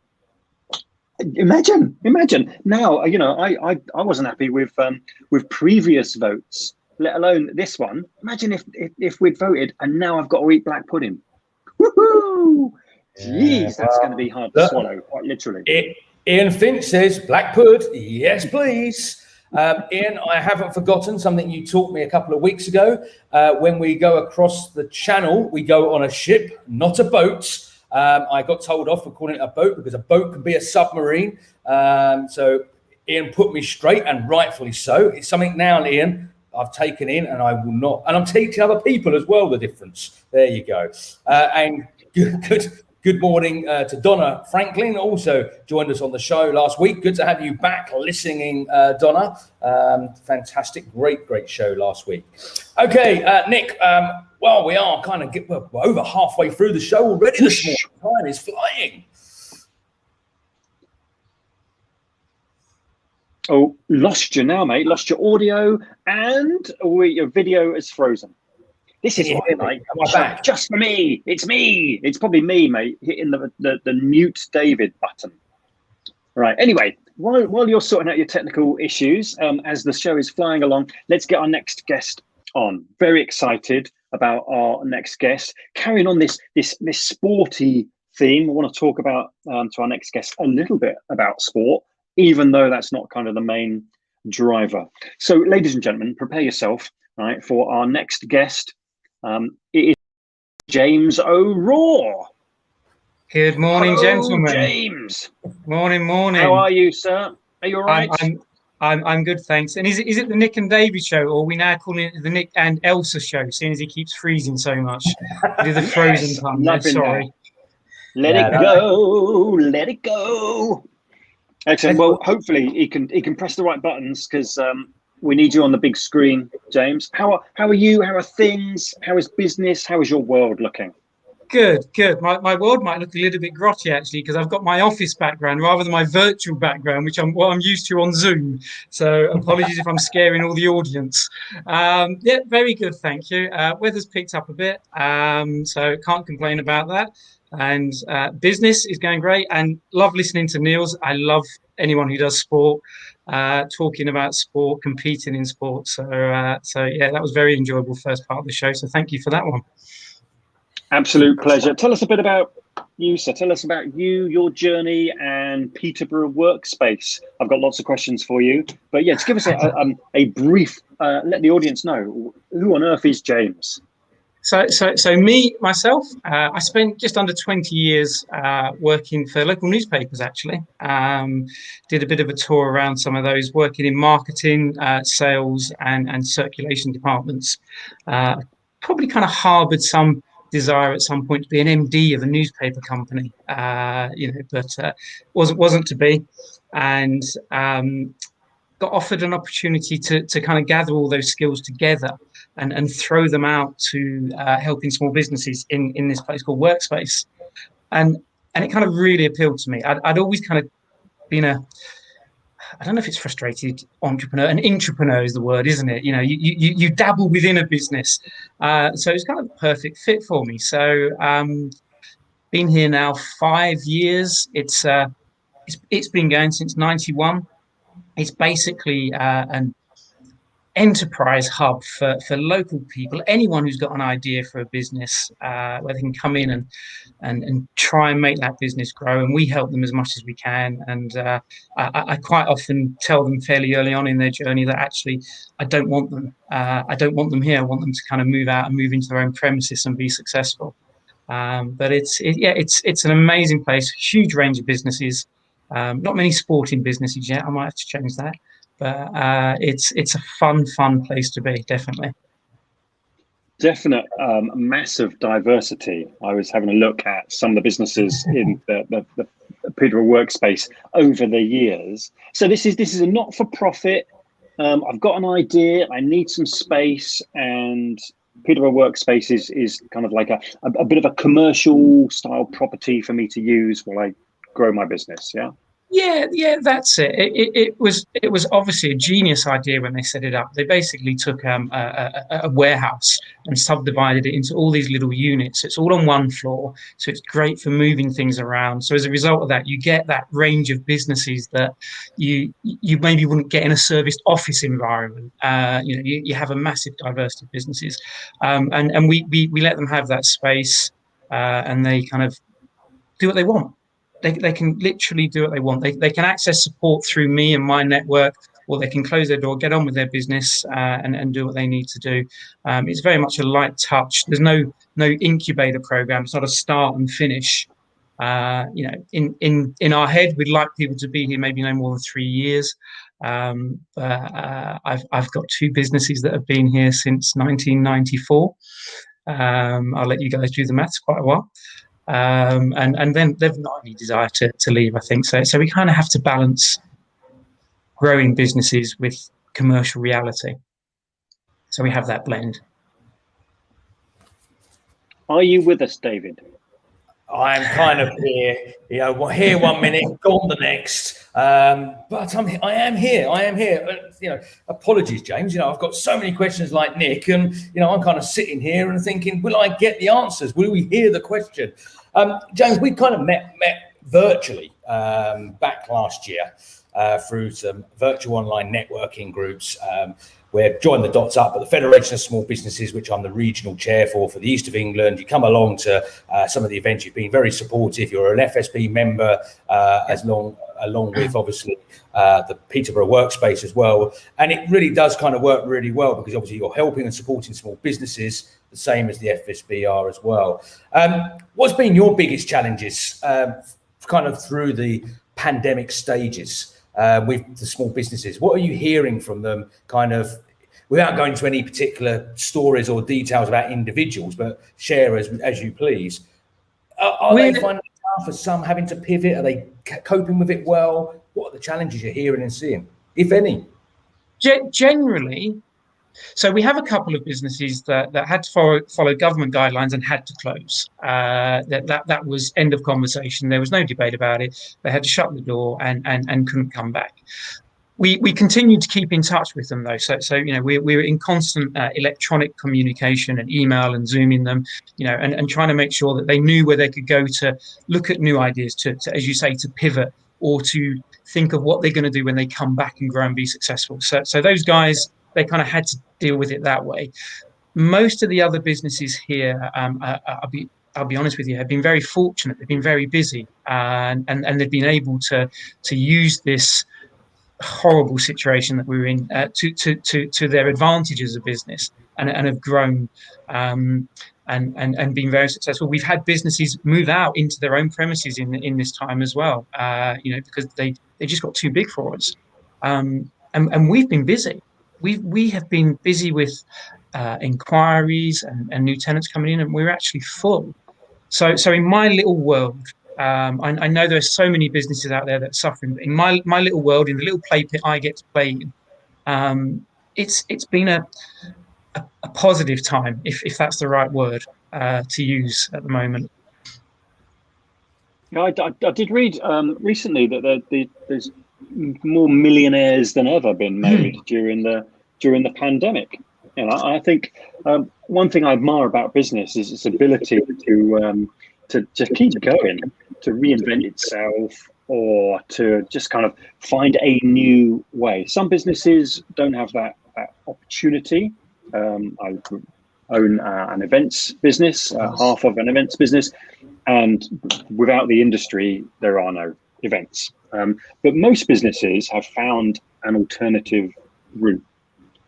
Imagine. Now, I wasn't happy with previous votes, let alone this one. Imagine if we'd voted and now I've got to eat black pudding. Woohoo! Jeez, that's going to be hard to swallow, quite literally. Ian Finch says, black pud, yes, please. Ian, I haven't forgotten something you taught me a couple of weeks ago. When we go across the channel, we go on a ship, not a boat. I got told off for calling it a boat because a boat can be a submarine. So Ian put me straight, and rightfully so. It's something now, Ian, I've taken in, and I will not. And I'm teaching other people as well the difference. There you go. And good morning to Donna Franklin, also joined us on the show last week. Good to have you back listening, Donna. Fantastic, great show last week. Okay, Nick, well, we are kind of we're over halfway through the show already this morning. Time is flying. Oh, lost you now, mate. Lost your audio, and your video is frozen. This is why, mate. Am I back? Just for me. It's me. It's probably me, mate, hitting the mute David button. Right. Anyway, while you're sorting out your technical issues, as the show is flying along, let's get our next guest on. Very excited about our next guest. Carrying on this sporty theme, I want to talk about to our next guest a little bit about sport, even though that's not kind of the main driver. So, ladies and gentlemen, prepare yourself, right, for our next guest. It is James O'Rourke. Good morning, gentlemen. James. Morning. How are you, sir? Are you all right? I'm good, thanks. And is it the Nick and David show, or are we now calling it the Nick and Elsa show, seeing as he keeps freezing so much? Do the frozen pun. Sorry. Let it go. Excellent. Well, hopefully he can press the right buttons, because we need you on the big screen, James. How are you? How are things? How is business? How is your world looking? Good. My world might look a little bit grotty, actually, because I've got my office background rather than my virtual background, which I'm used to on Zoom. So apologies if I'm scaring all the audience. Yeah, very good, thank you. Weather's picked up a bit, so can't complain about that. And business is going great, and love listening to Nils. I love anyone who does sport, talking about sport, competing in sport. So yeah, that was very enjoyable first part of the show. So thank you for that one. Absolute pleasure. Tell us a bit about you, sir. Tell us about you, your journey, and Peterborough WorkSpace. I've got lots of questions for you, but yeah, just give us a brief. Let the audience know who on earth is James. So myself, I spent just under 20 years working for local newspapers, actually. Did a bit of a tour around some of those, working in marketing, sales, and circulation departments. Probably kind of harbored some desire at some point to be an MD of a newspaper company, but wasn't to be. And got offered an opportunity to kind of gather all those skills together and throw them out to helping small businesses in this place called WorkSpace. And it kind of really appealed to me. I'd always kind of been I don't know if it's frustrated entrepreneur. An intrapreneur is the word, isn't it? You dabble within a business. So it's kind of the perfect fit for me. So been here now 5 years. It's been going since 91. It's basically an enterprise hub for local people, anyone who's got an idea for a business, where they can come in and try and make that business grow, and we help them as much as we can. And I quite often tell them fairly early on in their journey that actually I don't want them here. I want them to kind of move out and move into their own premises and be successful. But it's an amazing place, huge range of businesses. Not many sporting businesses yet. I might have to change that. But it's a fun place to be, definitely. Definite massive diversity. I was having a look at some of the businesses in the Peterborough WorkSpace over the years. So this is a not-for-profit. I've got an idea. I need some space, and Peterborough WorkSpace is kind of like a bit of a commercial style property for me to use while I grow my business. Yeah, that's it. It was obviously a genius idea when they set it up. They basically took a warehouse and subdivided it into all these little units. It's all on one floor, so it's great for moving things around. So as a result of that, you get that range of businesses that you maybe wouldn't get in a serviced office environment. You have a massive diversity of businesses, and we let them have that space, and they kind of do what they want. They can literally do what they want. They can access support through me and my network, or they can close their door, get on with their business, and do what they need to do. It's very much a light touch. There's no incubator program. It's not a start and finish. In our head, we'd like people to be here maybe no more than 3 years. I've got 2 businesses that have been here since 1994. I'll let you guys do the maths. Quite a while. And then they've not any desire to leave, I think. So we kind of have to balance growing businesses with commercial reality. So we have that blend. Are you with us, David? I'm kind of here, here 1 minute, gone the next. But I am here. Apologies, James. I've got so many questions like Nick, and I'm kind of sitting here and thinking, will I get the answers? Will we hear the question? James, we kind of met virtually back last year through some virtual online networking groups. We're joined the dots up at the Federation of Small Businesses, which I'm the regional chair for the East of England. You come along to some of the events. You've been very supportive. You're an FSB member, along with obviously the Peterborough WorkSpace as well. And it really does kind of work really well, because obviously you're helping and supporting small businesses, the same as the FSB are as well. What's been your biggest challenges kind of through the pandemic stages? With the small businesses, what are you hearing from them, kind of, without going into any particular stories or details about individuals, but share as you please? Are they finding it tough? Are some having to pivot? Are they coping with it well? What are the challenges you're hearing and seeing, if any? Generally, so we have a couple of businesses that had to follow government guidelines and had to close. That was end of conversation. There was no debate about it. They had to shut the door and couldn't come back. We continued to keep in touch with them though. So we were in constant electronic communication and email and Zooming them, and trying to make sure that they knew where they could go to look at new ideas, to as you say, to pivot, or to think of what they're going to do when they come back and grow and be successful. So those guys, they kind of had to deal with it that way. Most of the other businesses here, I'll be I'll be honest with you, have been very fortunate. They've been very busy, and they've been able to use this horrible situation that we're in to their advantage as a business, and have grown, and been very successful. We've had businesses move out into their own premises in this time as well, because they just got too big for us, and we've been busy. We have been busy with inquiries and new tenants coming in, and we're actually full. So in my little world, I know there are so many businesses out there that are suffering, but in my little world, in the little play pit I get to play in, it's been a positive time, if that's the right word to use at the moment. Yeah, I did read recently that there's more millionaires than ever been made during the pandemic. And I think one thing I admire about business is its ability to keep going, to reinvent itself, or to just kind of find a new way. Some businesses don't have that opportunity. I own an events business, half of an events business, and without the industry, there are no events. But most businesses have found an alternative route.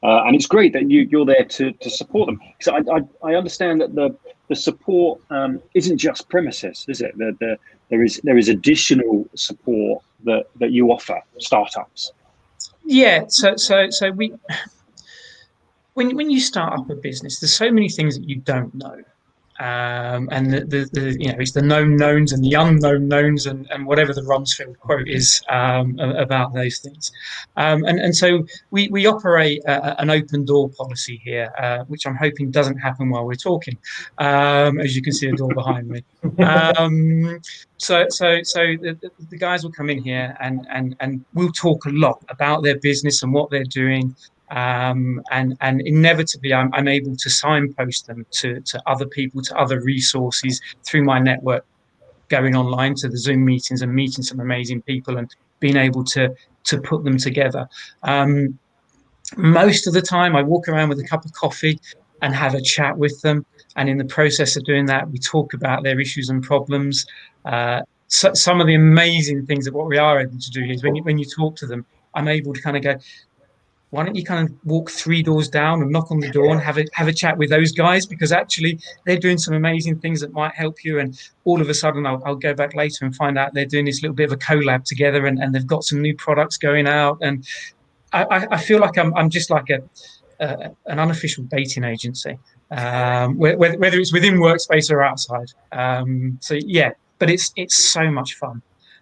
And it's great that you're there to support them. Because I understand that the support isn't just premises, is it? There is additional support that you offer startups. Yeah. So we, when you start up a business, there's so many things that you don't know. And it's the known knowns and the unknown knowns, and whatever the Rumsfeld quote is about those things. And so we operate an open door policy here, which I'm hoping doesn't happen while we're talking, as you can see a door behind me. So the guys will come in here and we'll talk a lot about their business and what they're doing. And inevitably I'm able to signpost them to other people, to other resources through my network, going online to the Zoom meetings and meeting some amazing people and being able to put them together. Most of the time I walk around with a cup of coffee and have a chat with them, and in the process of doing that we talk about their issues and problems. So some of the amazing things that what we are able to do is when you talk to them, I'm able to kind of go, why don't you kind of walk 3 doors down and knock on the door and have a chat with those guys, because actually they're doing some amazing things that might help you. And all of a sudden I'll go back later and find out they're doing this little bit of a collab together, and they've got some new products going out. And I feel like I'm just like an unofficial dating agency, whether it's within WorkSpace or outside. So yeah, but it's so much fun,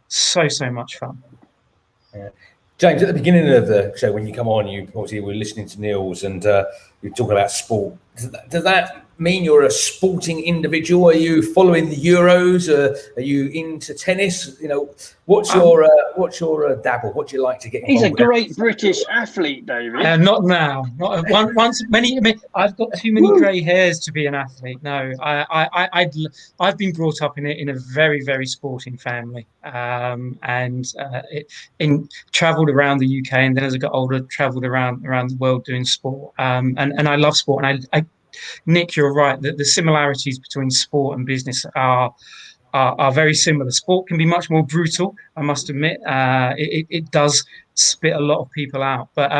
so much fun. Yeah. James, at the beginning of the show, when you come on, you obviously were listening to Nils, and you're talking about sport. Does that mean you're a sporting individual? Are you following the Euros? Are you into tennis? What's your dabble? What do you like to get involved He's a great British athlete, David. Not now. Not once. I've got too many grey hairs to be an athlete. No, I've been brought up in a very, very sporting family, and travelled around the UK, and then as I got older, travelled around the world doing sport. And I love sport. And Nick, you're right that the similarities between sport and business are very similar. Sport can be much more brutal, I must admit. It does spit a lot of people out. But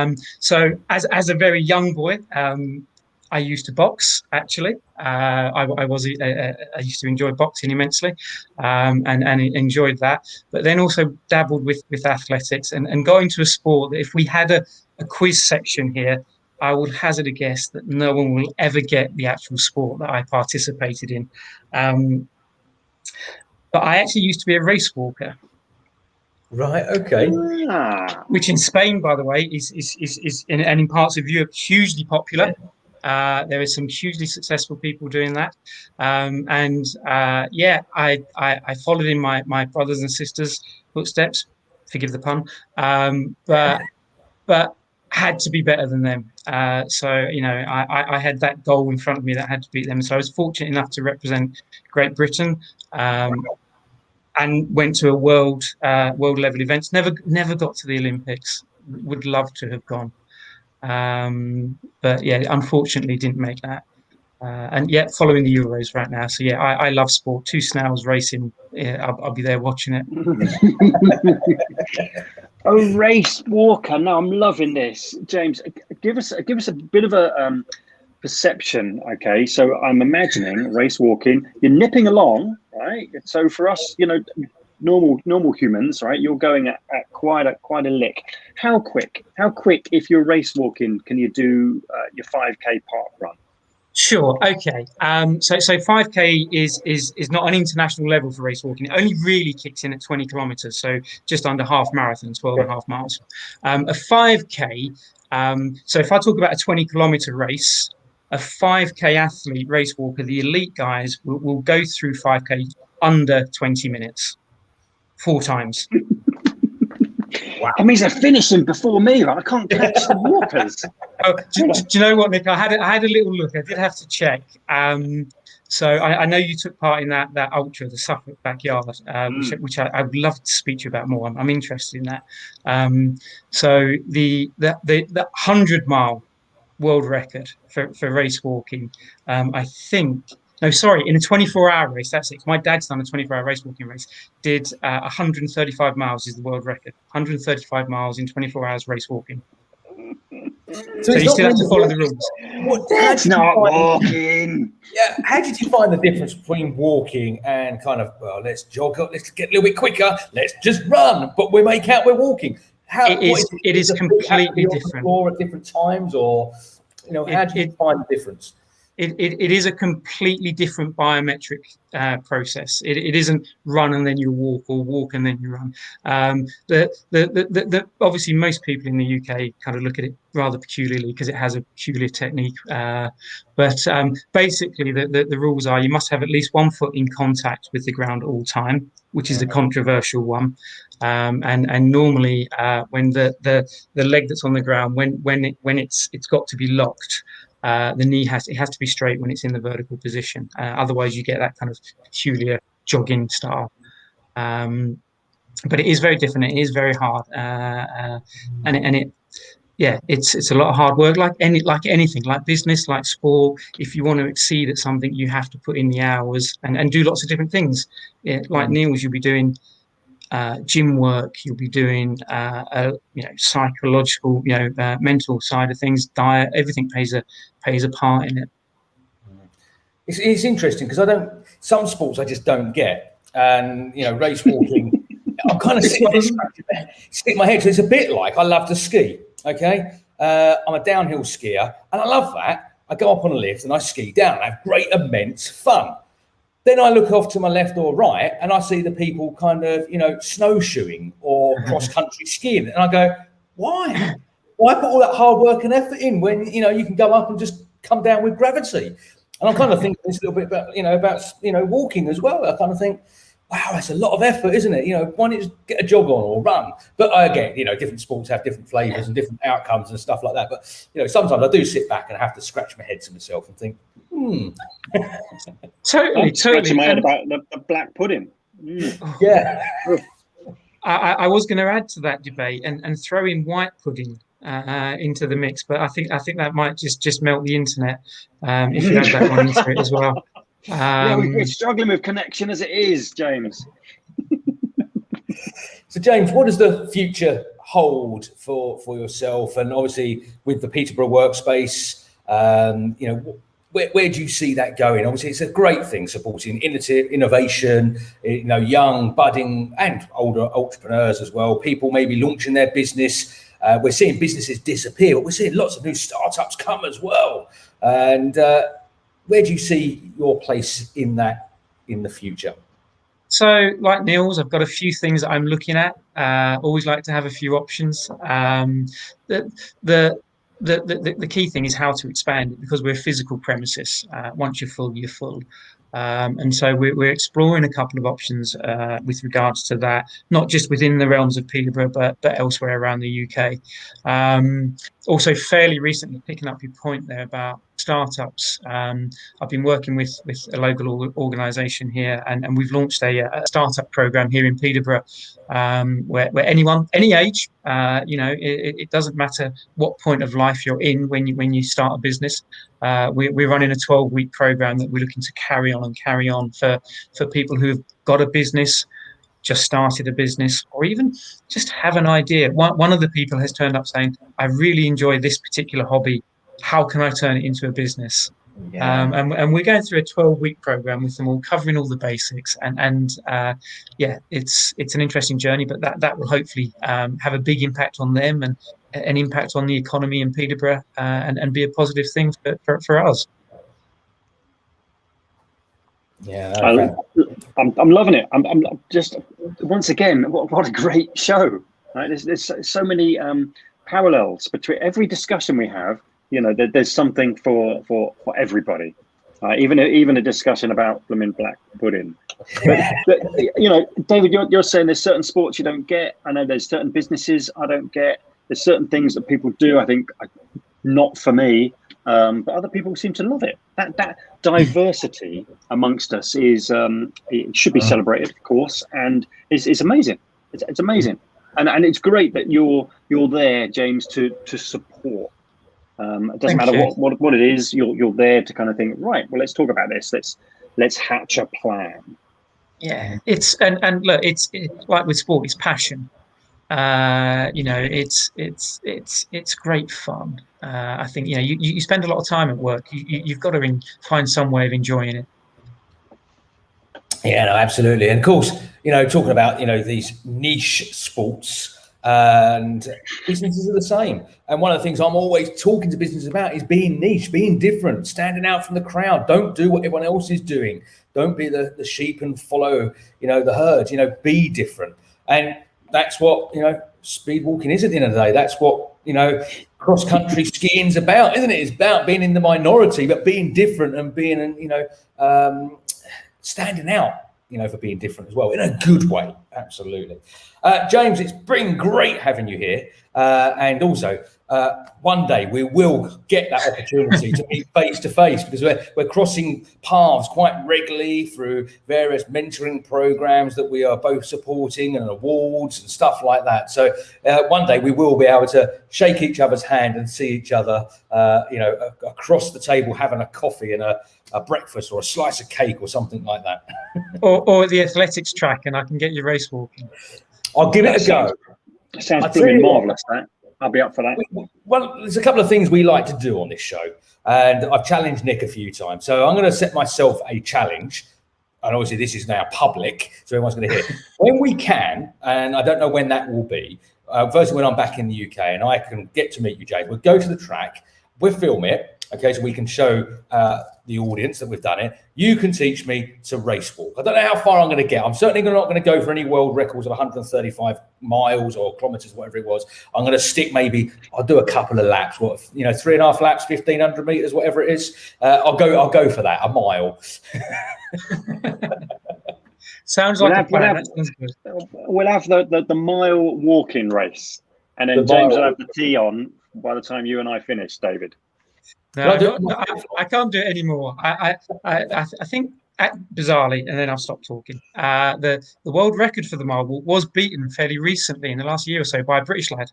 so as a very young boy, I used to box. Actually, I used to enjoy boxing immensely, and enjoyed that. But then also dabbled with athletics, and got into a sport that if we had a quiz section here, I would hazard a guess that no one will ever get the actual sport that I participated in. But I actually used to be a race walker. Right. Okay. Which in Spain, by the way, is and in parts of Europe hugely popular. There are some hugely successful people doing that, I followed in my brothers and sisters' footsteps. Forgive the pun, but had to be better than them. So I had that goal in front of me that I had to beat them. So I was fortunate enough to represent Great Britain, and went to a world level events. Never got to the Olympics. Would love to have gone, but yeah, unfortunately didn't make that. And yeah, following the Euros right now. So yeah, I love sport. Two snails racing. Yeah, I'll be there watching it. A race walker. No, I'm loving this, James. Give us a bit of a perception. Okay, so I'm imagining race walking. You're nipping along, right? So for us, normal humans, right? You're going at quite a lick. How quick? If you're race walking, can you do your 5K park run? Sure. Okay. So 5K is not an international level for race walking. It only really kicks in at 20 kilometers, so just under half marathon, 12 and a half miles. A 5K. So if I talk about a 20-kilometer race, a 5K athlete, race walker, the elite guys will go through 5K under 20 minutes, 4 times. Wow. That means they're finishing before me, right? I can't catch the walkers. Oh, do you know what, Nick? I had a little look. I did have to check. So I know you took part in that ultra, the Suffolk Backyard, which I would love to speak to you about more. I'm interested in that. So the 100-mile world record for race walking, I think. No, sorry, in a 24-hour race, that's it. My dad's done a 24-hour race walking race, did 135 miles is the world record. 135 miles in 24 hours race walking. So you still have to follow the rules. That's not walking. Yeah, how did you find the difference between walking and kind of, well, let's jog up, let's get a little bit quicker, let's just run, but we make out we're walking? It is completely different. Or at different times, or how do you find the difference? It is a completely different biometric process. It isn't run and then you walk, or walk and then you run. Obviously most people in the UK kind of look at it rather peculiarly because it has a peculiar technique. But basically the rules are you must have at least 1 foot in contact with the ground at all time, which is the controversial one. And normally when the leg that's on the ground, when it's got to be locked, the knee has to be straight when it's in the vertical position. Otherwise, you get that kind of peculiar jogging style. But it is very different. It is very hard, it's a lot of hard work. Like anything, like business, like sport. If you want to exceed at something, you have to put in the hours and do lots of different things. Like Nils, you'll be doing gym work, you'll be doing psychological, mental side of things, diet, everything plays a part in it. It's interesting because some sports I just don't get, and race walking, I'm kind of sitting there stick my head. So it's a bit like I love to ski. Okay, I'm a downhill skier, and I love that. I go up on a lift and I ski down. I have great, immense fun. Then I look off to my left or right and I see the people kind of, snowshoeing or cross-country skiing. And I go, why? Why put all that hard work and effort in when, you can go up and just come down with gravity? And I'm kind of thinking this a little bit about walking as well. I kind of think, wow, that's a lot of effort, isn't it? Why don't you just get a jog on or run? But again, different sports have different flavors and different outcomes and stuff like that. But, sometimes I do sit back and have to scratch my head to myself and think, Totally. Scratching my head about the black pudding. Yeah. I was going to add to that debate and throw in white pudding into the mix, but I think that might just melt the internet if you add that one into it as well. We're struggling with connection as it is, James. So, James, what does the future hold for yourself? And obviously, with the Peterborough WorkSpace, where do you see that going? Obviously, it's a great thing supporting innovation, young, budding, and older entrepreneurs as well. People maybe launching their business. We're seeing businesses disappear, but we're seeing lots of new startups come as well. And where do you see your place in that in the future? So, like Nils, I've got a few things that I'm looking at. Always like to have a few options. The key thing is how to expand it, because we're physical premises. Once you're full, you're full. And so we're exploring a couple of options with regards to that, not just within the realms of Peterborough, but elsewhere around the UK. Also, fairly recently, picking up your point there about startups. I've been working with a local organisation here, and we've launched a startup program here in Peterborough, where anyone, any age, it doesn't matter what point of life you're in when you start a business. We're running a 12-week program that we're looking to carry on for people who have got a business, just started a business, or even just have an idea. One of the people has turned up saying, I really enjoy this particular hobby. How can I turn it into a business? Yeah. And we're going through a 12-week program with them all, covering all the basics. And it's an interesting journey, but that will hopefully have a big impact on them and an impact on the economy in Peterborough, and be a positive thing for us. Yeah, I'm loving it. I'm just, once again, what a great show, right? There's so many parallels between every discussion we have. There's something for everybody. Even a discussion about blooming black pudding. But David, you're saying there's certain sports you don't get. I know there's certain businesses I don't get. There's certain things that people do, I think, not for me. But other people seem to love it. That diversity amongst us is it should be celebrated, of course, and it's amazing. It's amazing, and it's great that you're there, James, to support. It doesn't matter what it is. You're there to kind of think, right, well, let's talk about this. Let's hatch a plan. Yeah, it's and look, it's like with sport, it's passion. It's great fun. I think you spend a lot of time at work. You've got to find some way of enjoying it. Yeah, no, absolutely. And of course, talking about these niche sports, and businesses are the same. And one of the things I'm always talking to businesses about is being niche, being different, standing out from the crowd. Don't do what everyone else is doing. Don't be the sheep and follow the herd. Be different. And that's what speed walking is at the end of the day. That's what cross country skiing's about, isn't it? It's about being in the minority, but being different and being standing out, for being different as well, in a good way. Absolutely. James, it's been great having you here. And also, one day we will get that opportunity to meet face to face, because we're crossing paths quite regularly through various mentoring programs that we are both supporting and awards and stuff like that. So one day we will be able to shake each other's hand and see each other, across the table having a coffee and a breakfast or a slice of cake or something like that. or the athletics track, and I can get you race walking. I'll give it a go. Sounds blooming marvellous, that. I'll be up for that. Well, there's a couple of things we like to do on this show, and I've challenged Nick a few times. So I'm going to set myself a challenge, and obviously this is now public, so everyone's going to hear. When we can, and I don't know when that will be, first when I'm back in the UK and I can get to meet you, James, we'll go to the track, we'll film it, okay, so we can show the audience that we've done it. You can teach me to race walk. I don't know how far I'm going to get. I'm certainly not going to go for any world records of 135 miles or kilometers, whatever it was. I'm going to stick, I'll do a couple of laps, 3.5 laps, 1,500 meters, whatever it is. I'll go for that, a mile. Sounds like a plan. We'll have the mile walking race, and then James will have the tee on by the time you and I finish, David. No, I can't do it anymore. I think, bizarrely, and then I'll stop talking. The world record for the mile was beaten fairly recently in the last year or so by a British lad.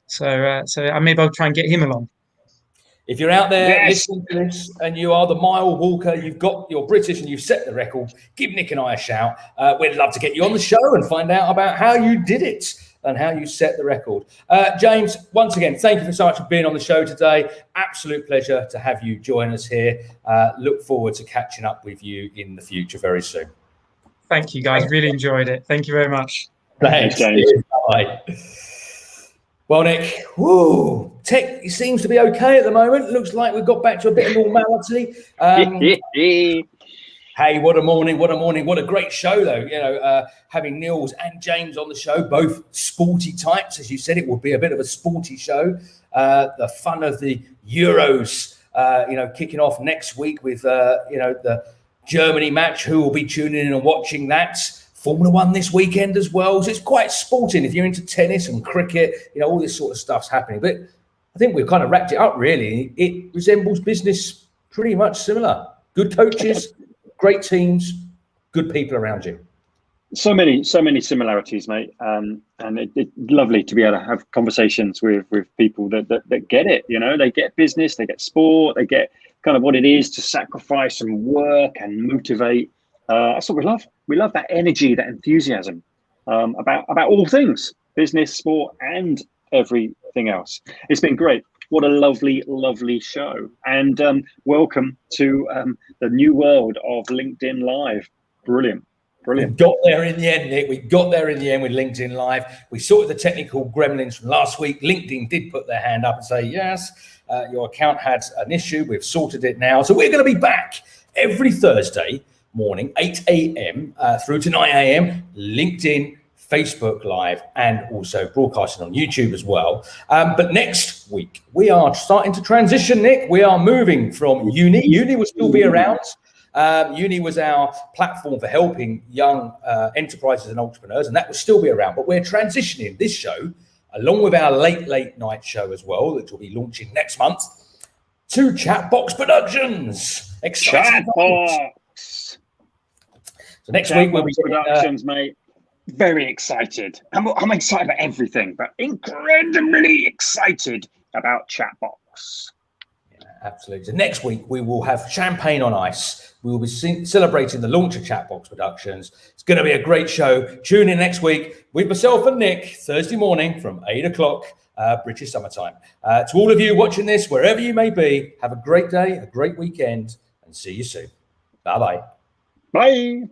So I maybe I'll try and get him along. If you're out there listening to this and you are the mile walker, you're British and you've set the record, give Nick and I a shout. We'd love to get you on the show and find out about how you did it and how you set the record. James, once again, thank you so much for being on the show today. Absolute pleasure to have you join us here. Look forward to catching up with you in the future very soon. Thank you, guys. Really enjoyed it. Thank you very much. Thanks, James. Bye. Well, Nick, tech seems to be okay at the moment. Looks like we've got back to a bit of normality. Hey, what a morning, what a great show, though. Having Nils and James on the show, both sporty types. As you said, it will be a bit of a sporty show. The fun of the Euros, kicking off next week with, the Germany match. Who will be tuning in and watching that? Formula One this weekend as well. So it's quite sporting if you're into tennis and cricket, all this sort of stuff's happening. But I think we've kind of wrapped it up, really. It resembles business pretty much similar. Good coaches, great teams, good people around you. So many similarities, mate. And it's lovely to be able to have conversations with people that get it. You know, they get business, they get sport, they get kind of what it is to sacrifice and work and motivate. That's what we love. We love that energy, that enthusiasm about all things, business, sport, and everything else. It's been great. What a lovely show. And welcome to the new world of LinkedIn Live. Brilliant. We got there in the end, Nick. We got there in the end with LinkedIn Live. We sorted the technical gremlins from last week. LinkedIn did put their hand up and say, yes, your account had an issue. We've sorted it now. So we're going to be back every Thursday morning, 8 a.m. Through to 9 a.m. LinkedIn, Facebook Live, and also broadcasting on YouTube as well. But next week, we are starting to transition, Nick. We are moving from Uni. Uni will still be around. Uni was our platform for helping young enterprises and entrepreneurs, and that will still be around. But we're transitioning this show, along with our late night show as well, which will be launching next month, to Chatbox Productions. Exciting Chatbox. So next week we'll be Productions, mate. Very excited. I'm excited about everything, but incredibly excited about Chatbox. Absolutely. So next week we will have champagne on ice. We will be celebrating the launch of Chatbox Productions. It's going to be a great show. Tune in next week with myself and Nick, Thursday morning from 8 o'clock, British summertime. To all of you watching this, wherever you may be, have a great day, a great weekend, and see you soon. Bye-bye. Bye.